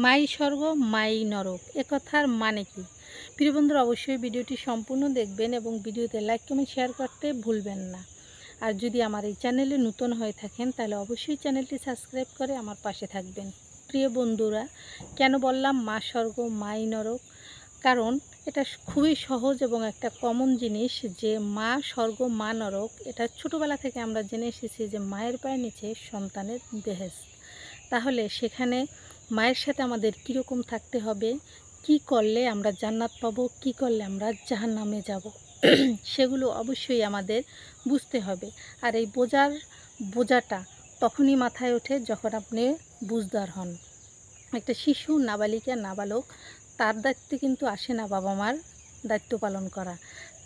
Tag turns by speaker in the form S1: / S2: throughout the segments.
S1: মাই স্বর্গ মাই নরক কথার মানে কি? প্রিয় বন্ধুরা, অবশ্যই ভিডিওটি সম্পূর্ণ দেখবেন এবং ভিডিওতে লাইক কমেন্ট শেয়ার করতে ভুলবেন না। আর যদি আমার এই চ্যানেলে নতুন হয়ে থাকেন তাহলে অবশ্যই চ্যানেলটি সাবস্ক্রাইব করে আমার পাশে থাকবেন। প্রিয় বন্ধুরা, কেন বললাম মা স্বর্গ মাই নরক? কারণ এটা খুবই সহজ এবং একটা কমন জিনিস যে মা স্বর্গ মা নরক। এটা ছোটোবেলা থেকে আমরা জেনে এসেছি যে মায়ের পায়ের নিচে সন্তানের বেহেশত। তাহলে সেখানে মায়ের সাথে আমাদের কীরকম থাকতে হবে, কি করলে আমরা জান্নাত পাবো, কি করলে আমরা জাহান্নামে যাব, সেগুলো অবশ্যই আমাদের বুঝতে হবে। আর এই বোঝাটা তখনই মাথায় ওঠে যখন আপনি বুঝদার হন। একটা শিশু, নাবালিকা, নাবালক, তার দায়িত্বে কিন্তু আসে না বাবা মার দায়িত্ব পালন করা।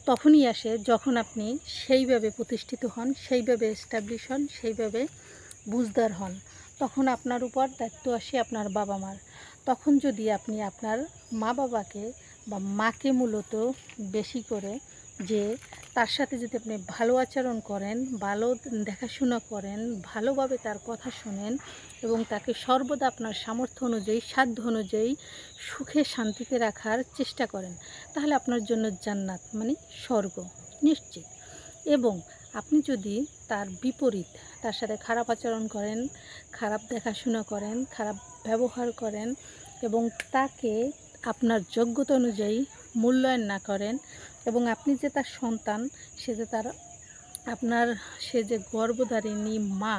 S1: তখনই আসে যখন আপনি সেইভাবে প্রতিষ্ঠিত হন, সেইভাবে এস্টাবলিশ হন, সেইভাবে বুঝদার হন। তখন আপনার উপর দায়িত্ব আসে আপনার বাবা মার। তখন যদি আপনি আপনার মা বাবাকে বা মাকে মূলত বেশি করে যে তার সাথে যদি আপনি ভালো আচরণ করেন, ভালো দেখাশোনা করেন, ভালোভাবে তার কথা শোনেন এবং তাকে সর্বদা আপনার সামর্থ্য অনুযায়ী, সাধ্য অনুযায়ী সুখে শান্তিতে রাখার চেষ্টা করেন, তাহলে আপনার জন্য জান্নাত মানে স্বর্গ নিশ্চিত। এবং আপনি যদি তার বিপরীত, তার সাথে খারাপ আচরণ করেন, খারাপ দেখাশোনা করেন, খারাপ ব্যবহার করেন এবং তাকে আপনার যোগ্যতা অনুযায়ী মূল্যায়ন না করেন এবং আপনি যে তার সন্তান, সে যে সে যে গর্ভধারিণী মা,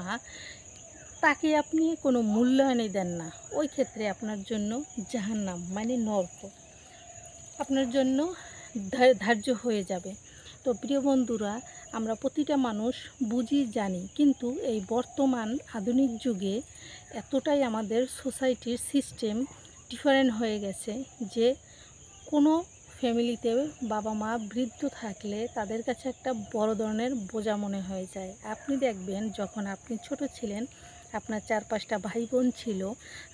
S1: তাকে আপনি কোনো মূল্যায়নই দেন না, ওই ক্ষেত্রে আপনার জন্য জাহান্নাম মানে নরক আপনার জন্য ধার্য হয়ে যাবে। তো প্রিয় বন্ধুরা, আমরা প্রতিটা মানুষ বুঝি জানি, কিন্তু এই বর্তমান আধুনিক যুগে এতটাই আমাদের সোসাইটির সিস্টেম ডিফারেন্ট হয়ে গেছে যে কোনো ফ্যামিলিতে বাবা মা বৃদ্ধ থাকলে তাদের কাছে একটা বড় ধরনের বোঝা মনে হয়ে যায়। আপনি দেখবেন যখন আপনি ছোট ছিলেন, আপনার 4-5টা ভাই বোন ছিল,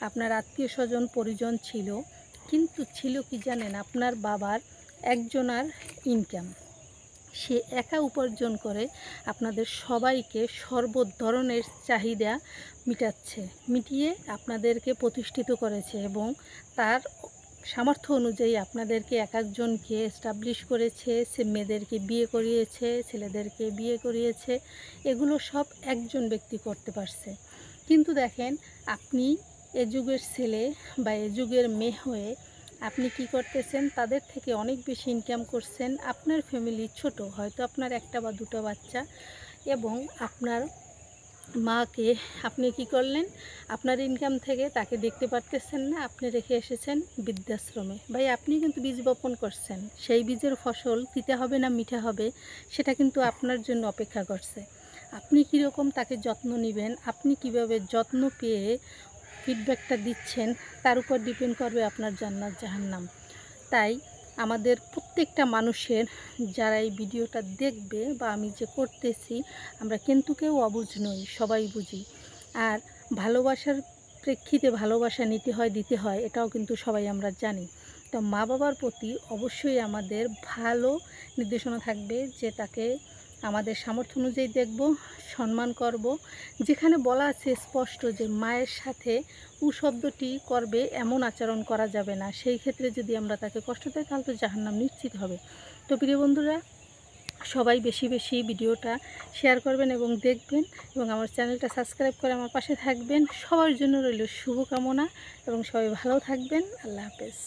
S1: আপনার আত্মীয় স্বজন পরিজন ছিল, কিন্তু ছিল কি জানেন, আপনার বাবার একজনার ইনকাম, সে একা উপার্জন করে আপনাদের সবাইকে সর্ব ধরনের চাহিদা মিটিয়ে আপনাদেরকে প্রতিষ্ঠিত করেছে এবং তার সামর্থ্য অনুযায়ী আপনাদেরকে এক একজনকে এস্টাবলিশ করেছে, সে মেয়েদেরকে বিয়ে করিয়েছে, ছেলেদেরকে বিয়ে করিয়েছে, এগুলো সব একজন ব্যক্তি করতে পারছে। কিন্তু দেখেন, আপনি এ যুগের ছেলে বা এ যুগের মেয়ে হয়ে আপনি কি করতেছেন, তাদের থেকে অনেক বেশি ইনকাম করছেন। আপনার ফ্যামিলি ছোট, হয়তো আপনার 1টা বা 2টা বাচ্চা, এবং আপনার মাকে আপনি কি করলেন, আপনার ইনকাম থেকে তাকে দেখতে পারতেছেন না, আপনি রেখে এসেছেন বৃদ্ধাশ্রমে। ভাই, আপনি কিন্তু বীজ বপন করছেন, সেই বীজের ফসল তিতে হবে না মিঠা হবে, সেটা কিন্তু আপনার জন্য অপেক্ষা করছে। আপনি কীরকম তাকে যত্ন নেবেন, আপনি কিভাবে যত্ন পেয়ে ফিডব্যাকটা দিচ্ছেন, তার উপর ডিপেন্ড করবে আপনার জান্নাত জাহান্নাম। তাই আমাদের প্রত্যেকটা মানুষের, যারা এই ভিডিওটা দেখবে বা আমি যে করতেছি, আমরা কিন্তু কেউ অবুঝ নই, সবাই বুঝি। আর ভালোবাসার প্রেক্ষিতে ভালোবাসা নিতে হয়, দিতে হয়, এটাও কিন্তু সবাই আমরা জানি। তো মা বাবার প্রতি অবশ্যই আমাদের ভালো নির্দেশনা থাকবে যে তাকে আমাদের সামর্থ্য অনুযায়ী দেখব, সম্মান করব। যেখানে বলা আছে স্পষ্ট যে মায়ের সাথে শব্দটি করবে এমন আচরণ করা যাবে না, সেই ক্ষেত্রে যদি আমরা তাকে কষ্ট দেই তাহলে তো জাহান্নাম নিশ্চিত হবে। তো প্রিয় বন্ধুরা, সবাই বেশি বেশি ভিডিওটা শেয়ার করবেন এবং দেখবেন এবং আমার চ্যানেলটা সাবস্ক্রাইব করে আমার পাশে থাকবেন। সবার জন্য রইল শুভকামনা এবং সবাই ভালো থাকবেন। আল্লাহ হাফেজ।